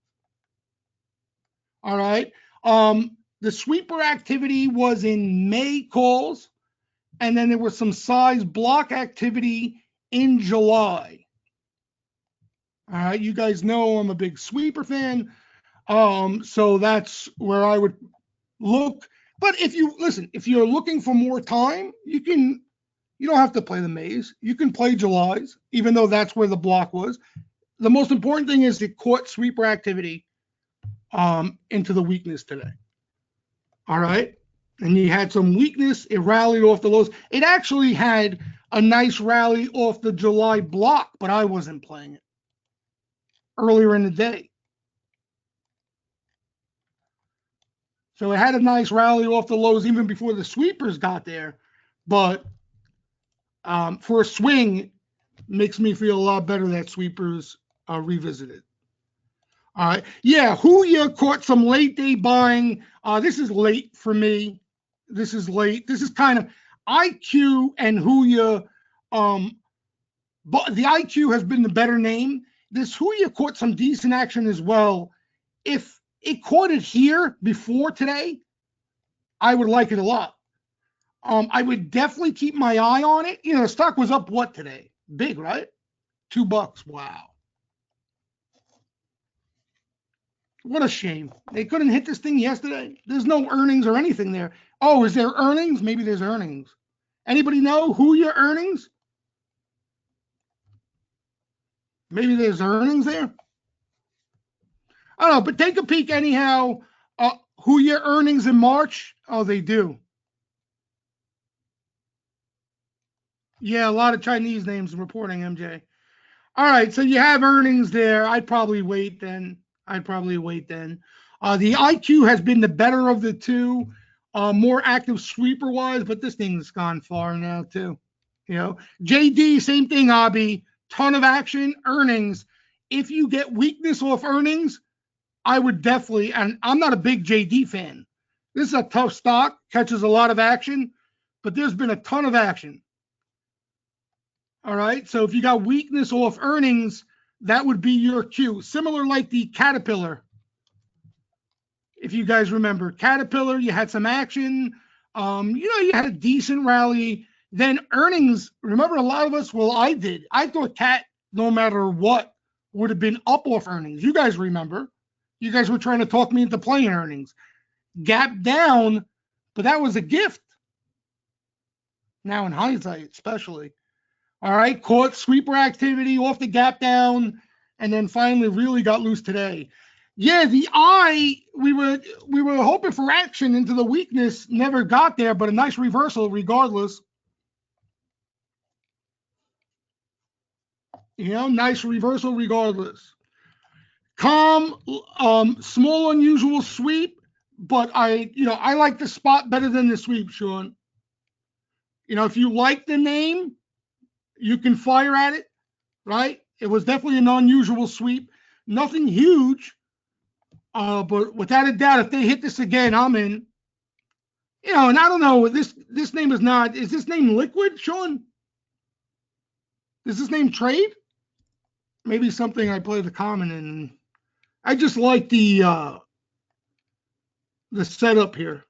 [SPEAKER 1] All right. The sweeper activity was in May calls, and then there was some size block activity in July. All right, you guys know I'm a big sweeper fan, so that's where I would look. But if you're looking for more time, you don't have to play the Mays. You can play July's, even though that's where the block was. The most important thing is it caught sweeper activity into the weakness today. All right, and you had some weakness. It rallied off the lows. It actually had a nice rally off the July block, but I wasn't playing it earlier in the day. So it had a nice rally off the lows even before the sweepers got there. But for a swing, makes me feel a lot better that sweepers revisited. All right. Yeah, Huya caught some late day buying. This is late for me. This is late. This is kind of IQ and Huya. But the IQ has been the better name. This Huya caught some decent action as well. If it caught it here before today, I would like it a lot. I would definitely keep my eye on it. You know, the stock was up what today? Big, right? $2. Wow. What a shame. They couldn't hit this thing yesterday. There's no earnings or anything there. Oh, is there earnings? Maybe there's earnings. Anybody know who your earnings? Maybe there's earnings there. I don't know, but take a peek anyhow. Who your earnings in March? Oh, they do. Yeah, a lot of Chinese names reporting, MJ. All right, so you have earnings there. I'd probably wait then. The IQ has been the better of the two, more active sweeper wise, but this thing's gone far now too. You know, JD, same thing, Abby. Ton of action, earnings. If you get weakness off earnings, I would definitely, and I'm not a big JD fan. This is a tough stock, catches a lot of action, but there's been a ton of action. All right. So if you got weakness off earnings, that would be your cue. Similar like the Caterpillar. If you guys remember, Caterpillar, you had some action. You had a decent rally. Then earnings, remember a lot of us, well, I did. I thought Cat, no matter what, would have been up off earnings. You guys remember. You guys were trying to talk me into playing earnings. Gap down, but that was a gift. Now in hindsight, especially. All right, caught sweeper activity off the gap down, and then finally really got loose today. Yeah, the eye, we were hoping for action into the weakness, never got there, but a nice reversal regardless. Nice reversal regardless. Calm, small unusual sweep, but I like the spot better than the sweep, Sean. If you like the name, you can fire at it, right? It was definitely an unusual sweep. Nothing huge, but without a doubt, if they hit this again, I'm in. And I don't know, this name is not, is this name Liquid, Sean? Is this name Trade? Maybe something I play the common in. I just like the setup here.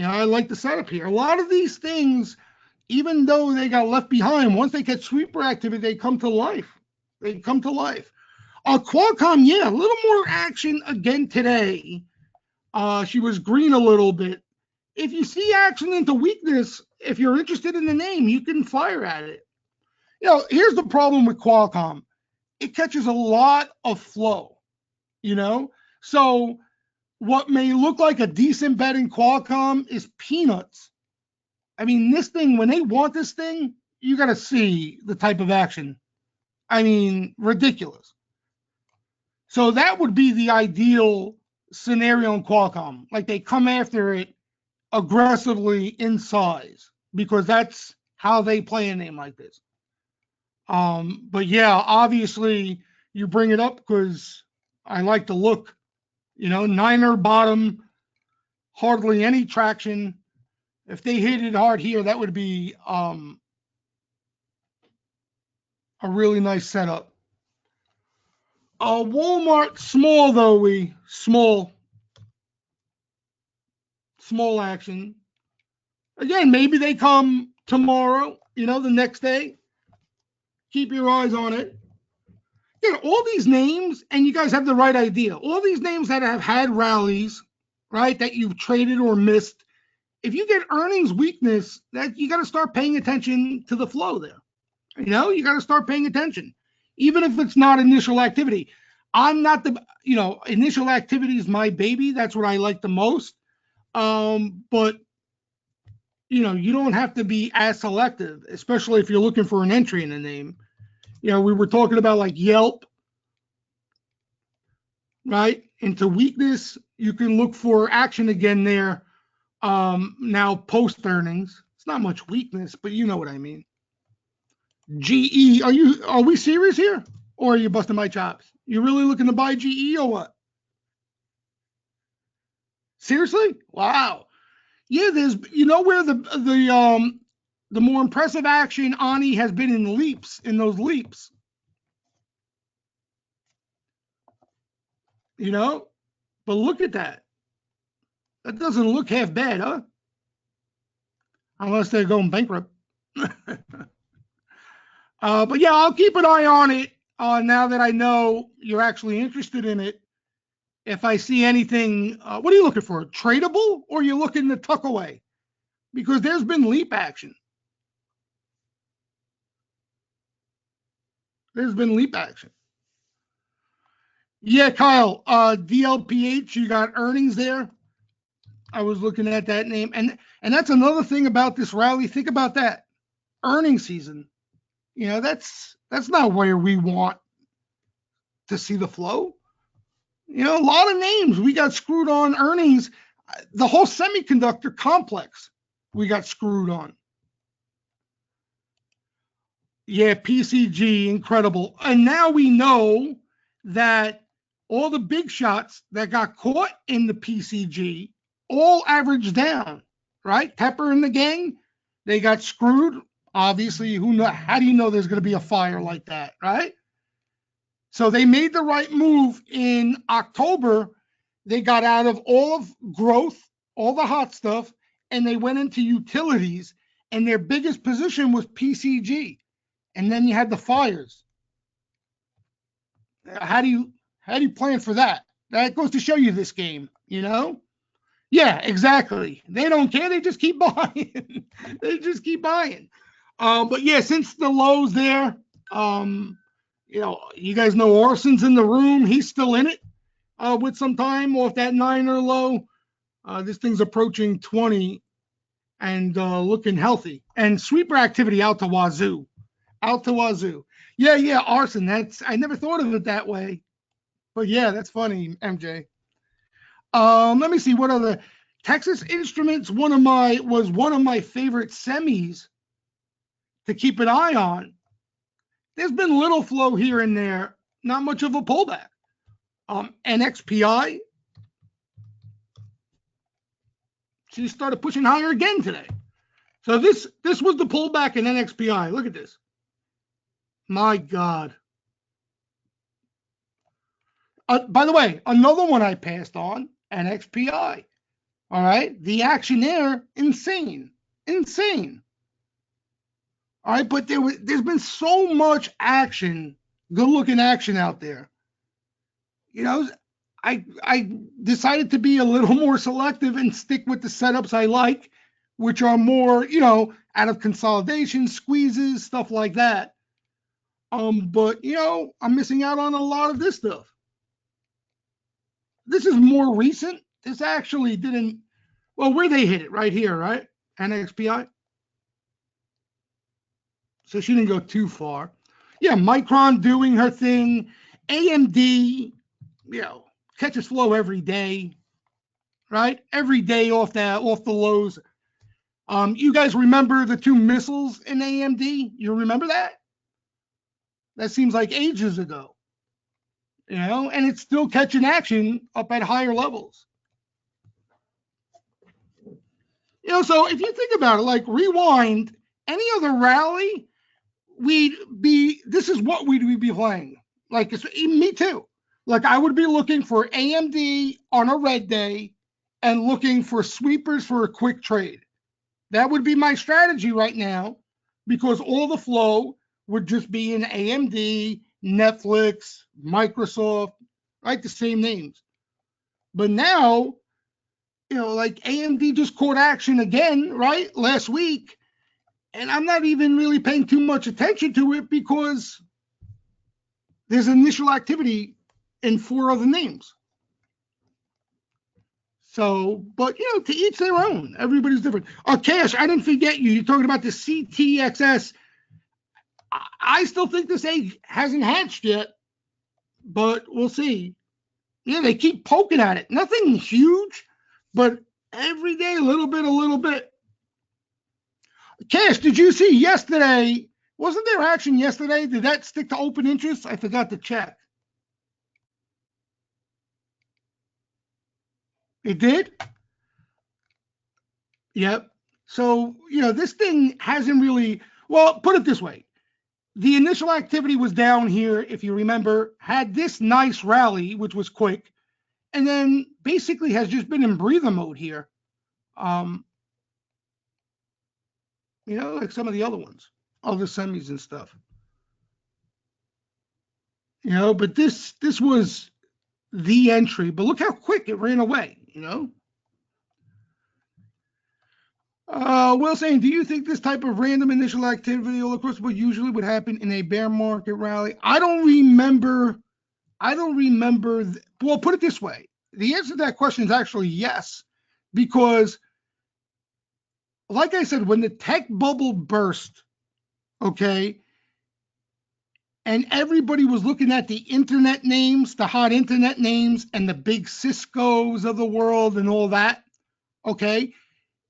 [SPEAKER 1] I like the setup here. A lot of these things, even though they got left behind, once they get sweeper activity, they come to life. They come to life. Qualcomm, yeah, a little more action again today. She was green a little bit. If you see action into weakness, if you're interested in the name, you can fire at it. Here's the problem with Qualcomm. It catches a lot of flow, So what may look like a decent bet in Qualcomm is peanuts. I mean, this thing, when they want this thing, you got to see the type of action. I mean, ridiculous. So that would be the ideal scenario in Qualcomm. Like they come after it aggressively in size because that's how they play a name like this. But yeah, obviously you bring it up because I like the look. Niner bottom, hardly any traction. If they hit it hard here, that would be a really nice setup. Walmart small though, small action. Again, maybe they come tomorrow, the next day. Keep your eyes on it. All these names, and you guys have the right idea. All these names that have had rallies, right, that you've traded or missed. If you get earnings weakness, that you got to start paying attention to the flow there. You got to start paying attention, even if it's not initial activity. I'm not initial activity is my baby. That's what I like the most. But you don't have to be as selective, especially if you're looking for an entry in the name. We were talking about like Yelp, right? Into weakness, you can look for action again there. Now post earnings, it's not much weakness, but you know what I mean. GE, are we serious here? Or are you busting my chops? You really looking to buy GE or what? Seriously? Wow. Yeah, there's where the more impressive action Ani has been in those leaps. But look at that. That doesn't look half bad, huh? Unless they're going bankrupt. But yeah, I'll keep an eye on it now that I know you're actually interested in it. If I see anything, what are you looking for? Tradable, or are you looking to tuck away? Because there's been leap action. There's been leap action. Yeah, Kyle, DLPH, you got earnings there. I was looking at that name. And that's another thing about this rally. Think about that. Earnings season. That's not where we want to see the flow. A lot of names we got screwed on earnings. The whole semiconductor complex we got screwed on. Yeah, PCG, incredible. And now we know that all the big shots that got caught in the PCG all averaged down, right? Tepper and the gang, they got screwed Obviously, who know, how do you know there's going to be a fire like that, right? So they made the right move in October. They got out of all of growth, all the hot stuff, and they went into utilities. And their biggest position was PCG. And then you had the fires. How do you plan for that? That goes to show you this game, you know? Yeah, exactly. They don't care. They just keep buying. They just keep buying. But yeah, since the lows there, you guys know Orson's in the room. He's still in it with some time off that 9er low. This thing's approaching 20 and looking healthy. And sweeper activity out to wazoo. Out to wazoo. Yeah, Arson. I never thought of it that way. But yeah, that's funny, MJ. Let me see what other Texas Instruments. Was one of my favorite semis to keep an eye on. There's been little flow here and there, not much of a pullback. NXPI, she started pushing higher again today. So this was the pullback in NXPI. Look at this. My God. By the way, another one I passed on, NXPI. All right. The action there, insane. All right. But there's been so much action, good looking action out there. I decided to be a little more selective and stick with the setups I like, which are more, out of consolidation, squeezes, stuff like that. But I'm missing out on a lot of this stuff. This is more recent. This actually didn't. Well, where they hit it right here, right? NXPI. So she didn't go too far. Yeah, Micron doing her thing. AMD, catches flow every day, right? Every day off the lows. You guys remember the two missiles in AMD? You remember that? That seems like ages ago. And it's still catching action up at higher levels. So if you think about it, like rewind, any other rally, this is what we'd be playing. Like, me too. Like, I would be looking for AMD on a red day and looking for sweepers for a quick trade. That would be my strategy right now, because all the flow would just be in AMD, Netflix, Microsoft, right? The same names. But now, like AMD just caught action again, right? Last week. And I'm not even really paying too much attention to it because there's initial activity in 4 other names. So, but to each their own. Everybody's different. Cash, I didn't forget you. You're talking about the CTXS. I still think this egg hasn't hatched yet, but we'll see. Yeah, they keep poking at it. Nothing huge, but every day a little bit. Cash, did you see yesterday? Wasn't there action yesterday? Did that stick to open interest? I forgot to check. It did? Yep. So, this thing hasn't really, well, put it this way. The initial activity was down here, if you remember, had this nice rally, which was quick, and then basically has just been in breather mode here. Like some of the other ones, other semis and stuff. But this was the entry, but look how quick it ran away, Will saying, do you think this type of random initial activity all across the board usually would happen in a bear market rally? I don't remember. Well, put it this way. The answer to that question is actually yes, because like I said, when the tech bubble burst, okay, and everybody was looking at the internet names, the hot internet names, and the big Ciscos of the world and all that, okay,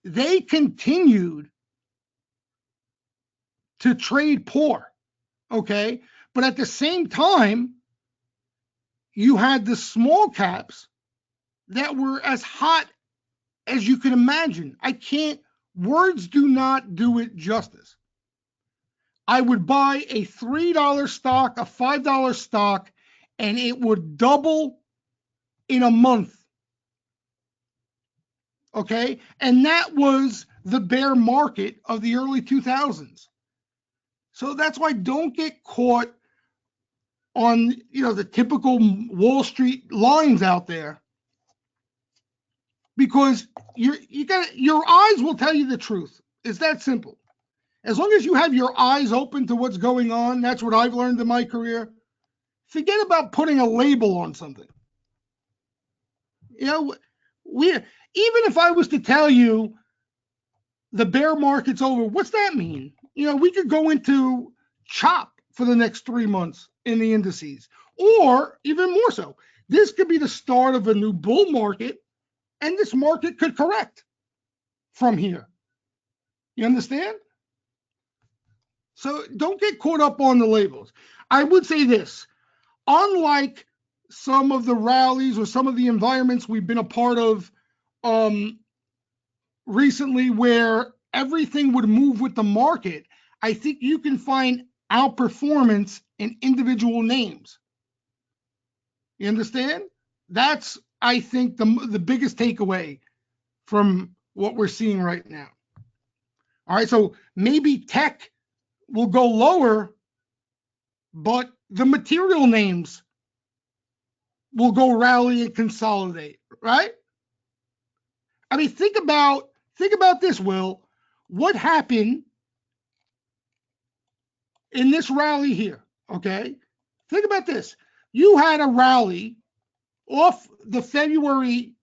[SPEAKER 1] they continued to trade poor, okay? But at the same time, you had the small caps that were as hot as you can imagine. Words do not do it justice. I would buy a $3 stock, a $5 stock, and it would double in a month. Okay. And that was the bear market of the early 2000s. So that's why don't get caught on, the typical Wall Street lines out there, because your eyes will tell you the truth. It's that simple. As long as you have your eyes open to what's going on, that's what I've learned in my career. Forget about putting a label on something. Even if I was to tell you the bear market's over, what's that mean? We could go into chop for the next 3 months in the indices, or even more so, this could be the start of a new bull market, and this market could correct from here. You understand? So don't get caught up on the labels. I would say this, unlike some of the rallies or some of the environments we've been a part of recently where everything would move with the market, I think you can find outperformance in individual names. You understand? That's, I think, the biggest takeaway from what we're seeing right now. All right, so maybe tech will go lower, but the material names will go rally and consolidate, right? I mean, think about this, Will. What happened in this rally here, okay? Think about this. You had a rally off the February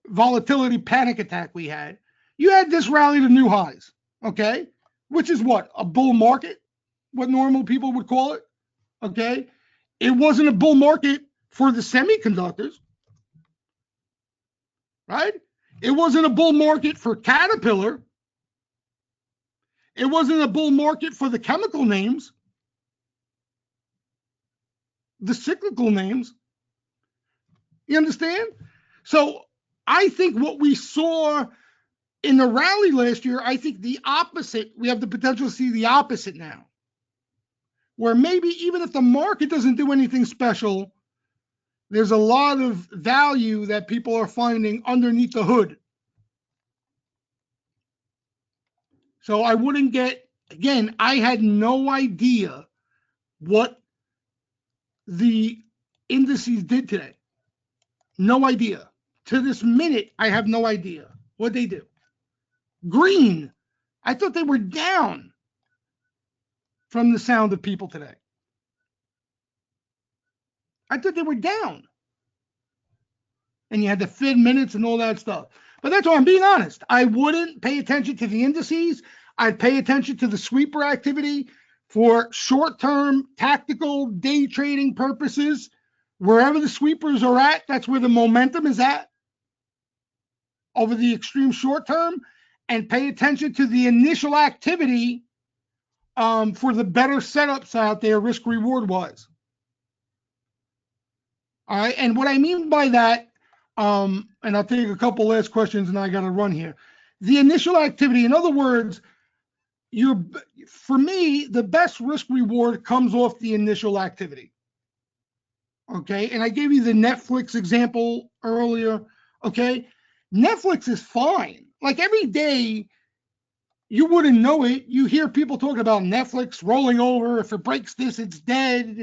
[SPEAKER 1] volatility panic attack we had. You had this rally to new highs, okay? Which is what? A bull market, what normal people would call it, okay? It wasn't a bull market for the semiconductors, right? It wasn't a bull market for Caterpillar. It wasn't a bull market for the chemical names, the cyclical names. You understand? So I think what we saw in the rally last year, I think the opposite, we have the potential to see the opposite now, where maybe even if the market doesn't do anything special, there's a lot of value that people are finding underneath the hood. So I wouldn't get, again, I had no idea what the indices did today. No idea. To this minute, I have no idea what they do. Green. I thought they were down from the sound of people today. I thought they were down. And you had the Fed minutes and all that stuff. But that's why I'm being honest. I wouldn't pay attention to the indices. I'd pay attention to the sweeper activity for short-term tactical day trading purposes. Wherever the sweepers are at, that's where the momentum is at over the extreme short term, and pay attention to the initial activity for the better setups out there, risk reward wise. All right, and what I mean by that, and I'll take a couple last questions and I got to run here. The initial activity, in other words, for me, the best risk reward comes off the initial activity. Okay, and I gave you the Netflix example earlier. Okay, Netflix is fine. Like every day, you wouldn't know it. You hear people talking about Netflix rolling over. If it breaks this, it's dead.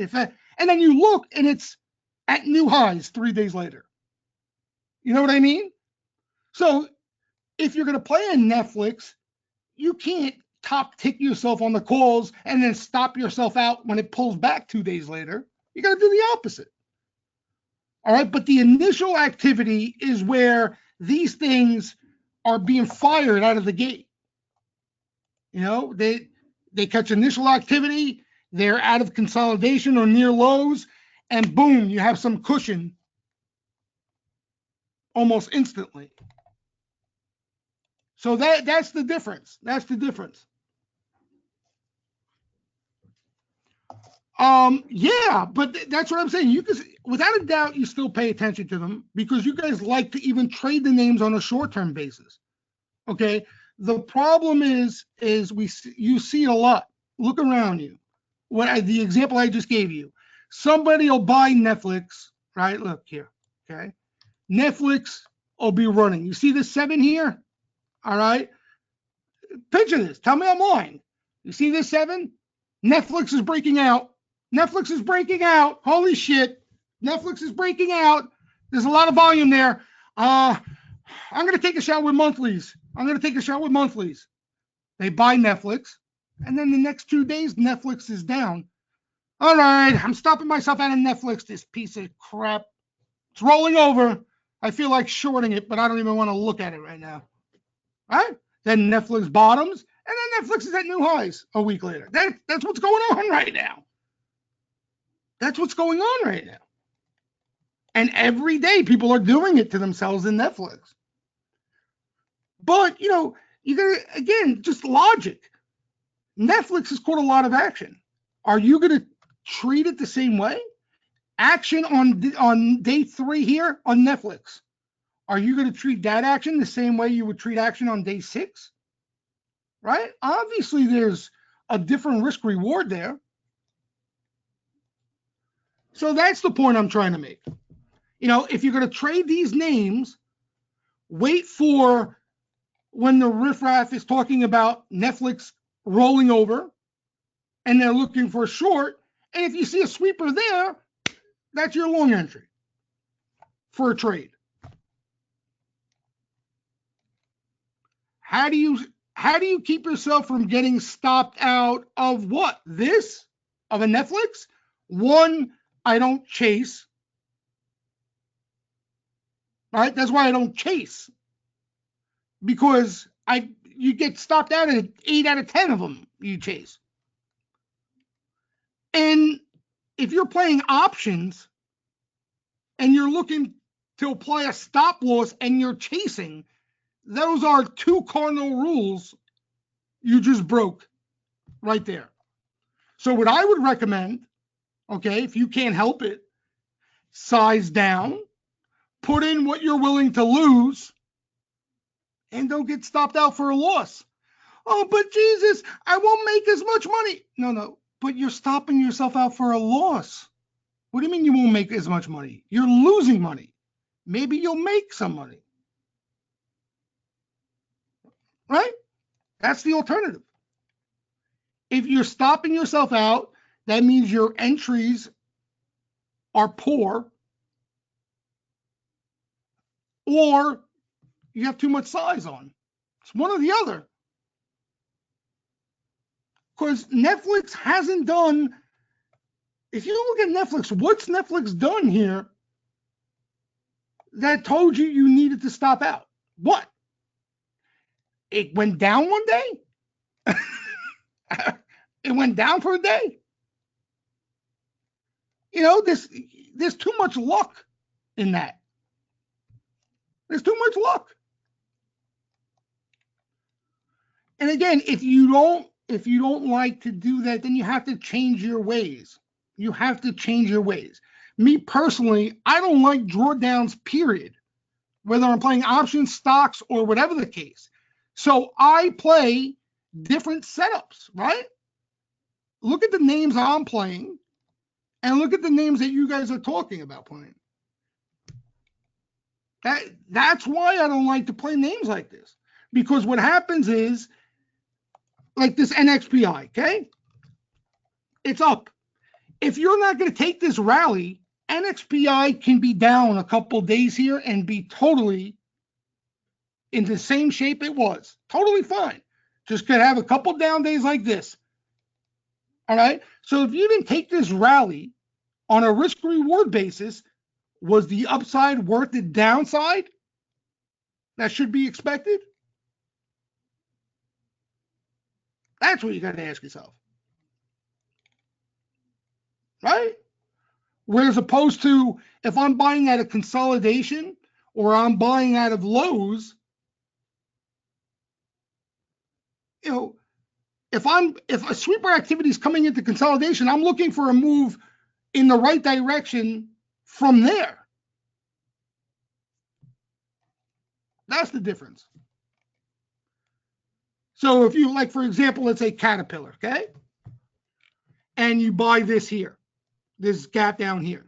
[SPEAKER 1] And then you look and it's at new highs 3 days later. You know what I mean? So if you're going to play on Netflix, you can't top tick yourself on the calls and then stop yourself out when it pulls back 2 days later. You got to do the opposite. All right, but the initial activity is where these things are being fired out of the gate. You know, they catch initial activity, they're out of consolidation or near lows, and boom, you have some cushion almost instantly. So that's the difference. That's the difference. Yeah, but that's what I'm saying. You can, without a doubt, you still pay attention to them because you guys like to even trade the names on a short-term basis. Okay. The problem is you see a lot. look around you. The example I just gave you. Somebody will buy Netflix, right? Look here, okay? Netflix will be running. You see this 7 here? All right? Picture this. Tell me I'm lying. You see this 7? Netflix is breaking out. Netflix is breaking out. Holy shit. Netflix is breaking out. There's a lot of volume there. I'm going to take a shot with monthlies. They buy Netflix, and then the next 2 days, Netflix is down. All right, I'm stopping myself out of Netflix, this piece of crap. It's rolling over. I feel like shorting it, but I don't even want to look at it right now. Right? Then Netflix bottoms, and then Netflix is at new highs a week later. That's what's going on right now. That's what's going on right now. And every day people are doing it to themselves in Netflix. But, you gotta, again, just logic. Netflix has caught a lot of action. Are you going to treat it the same way? Action on day 3 here on Netflix. Are you going to treat that action the same way you would treat action on day 6? Right? Obviously, there's a different risk reward there. So that's the point I'm trying to make. If you're going to trade these names, wait for when the riffraff is talking about Netflix rolling over and they're looking for a short. And if you see a sweeper there, that's your long entry for a trade. How do you keep yourself from getting stopped out of what? This? Of a Netflix? One, I don't chase. Right? That's why I don't chase. Because you get stopped out at 8 out of 10 of them you chase. And if you're playing options and you're looking to apply a stop loss and you're chasing, those are 2 cardinal rules you just broke right there. So what I would recommend, okay, if you can't help it, size down, put in what you're willing to lose, and don't get stopped out for a loss. Oh, but Jesus, I won't make as much money. No, but you're stopping yourself out for a loss. What do you mean you won't make as much money? You're losing money. Maybe you'll make some money. Right? That's the alternative. If you're stopping yourself out, that means your entries are poor, or you have too much size on. It's one or the other. Because Netflix hasn't done, if you look at Netflix, what's Netflix done here that told you needed to stop out? What? It went down one day? It went down for a day? There's too much luck in that. There's too much luck. And again, if you don't like to do that, then you have to change your ways. You have to change your ways. Me personally, I don't like drawdowns, period. Whether I'm playing options, stocks, or whatever the case. So I play different setups, right? Look at the names I'm playing and look at the names that you guys are talking about playing. That's why I don't like to play names like this. Because what happens is, like this NXPI, okay? It's up. If you're not going to take this rally, NXPI can be down a couple days here and be totally in the same shape it was. Totally fine. Just could have a couple down days like this. All right? So if you didn't take this rally on a risk-reward basis, was the upside worth the downside that should be expected? That's what you got to ask yourself. Right? Whereas opposed to if I'm buying out of consolidation or I'm buying out of lows, if a sweeper activity is coming into consolidation, I'm looking for a move in the right direction from there. That's the difference. So if you, like, for example, let's say Caterpillar, okay? and you buy this here, this gap down here.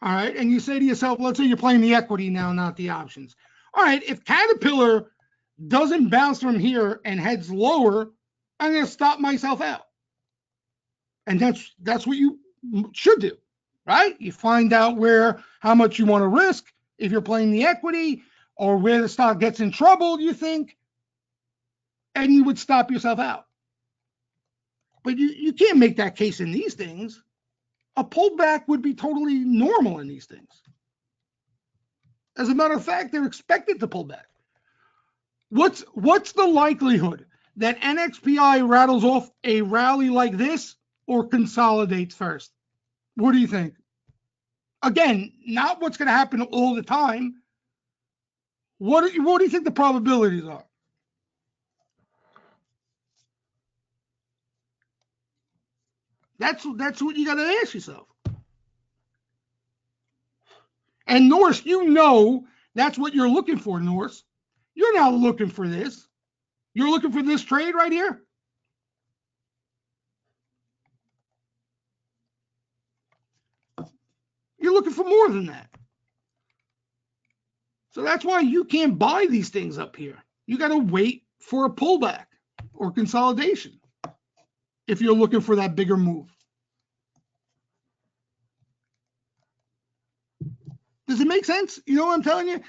[SPEAKER 1] All right. And you say to yourself, let's say you're playing the equity now, not the options. All right. If Caterpillar doesn't bounce from here and heads lower, I'm going to stop myself out. And that's what you should do, right? You find out how much you want to risk if you're playing the equity, or where the stock gets in trouble, you think, and you would stop yourself out. But you can't make that case in these things. A pullback would be totally normal in these things. As a matter of fact, they're expected to pull back. What's the likelihood that NXPI rattles off a rally like this or consolidates first? What do you think? Again, not what's going to happen all the time. What do you think the probabilities are? That's what you got to ask yourself. And Norse, that's what you're looking for, Norse. You're not looking for this. You're looking for this trade right here. You're looking for more than that. So that's why you can't buy these things up here. You got to wait for a pullback or consolidation if you're looking for that bigger move. Does it make sense? You know what I'm telling you?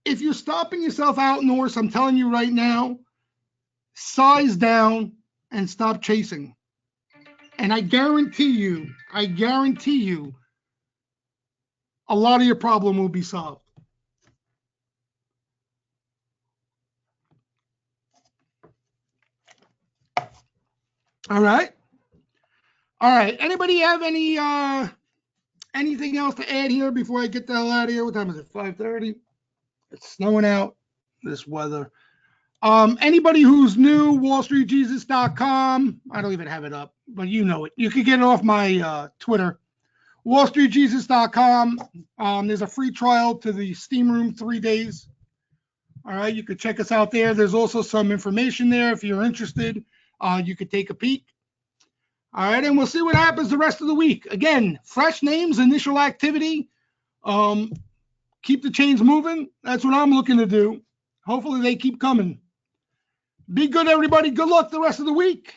[SPEAKER 1] If you're stopping yourself out, Norse, I'm telling you right now, size down and stop chasing. And I guarantee you, a lot of your problem will be solved. All right. Anybody have anything else to add here before I get the hell out of here? What time is it? 5:30. It's snowing out. This weather. Anybody who's new, wallstreetjesus.com. I don't even have it up, but you know it. You can get it off my Twitter. wallstreetjesus.com. There's a free trial to the Steam Room, 3 days. All right, you could check us out there. There's also some information there if you're interested. You could take a peek. All right, and we'll see what happens the rest of the week. Again, fresh names, initial activity. Keep the chains moving. That's what I'm looking to do. Hopefully they keep coming. Be good, everybody. Good luck the rest of the week.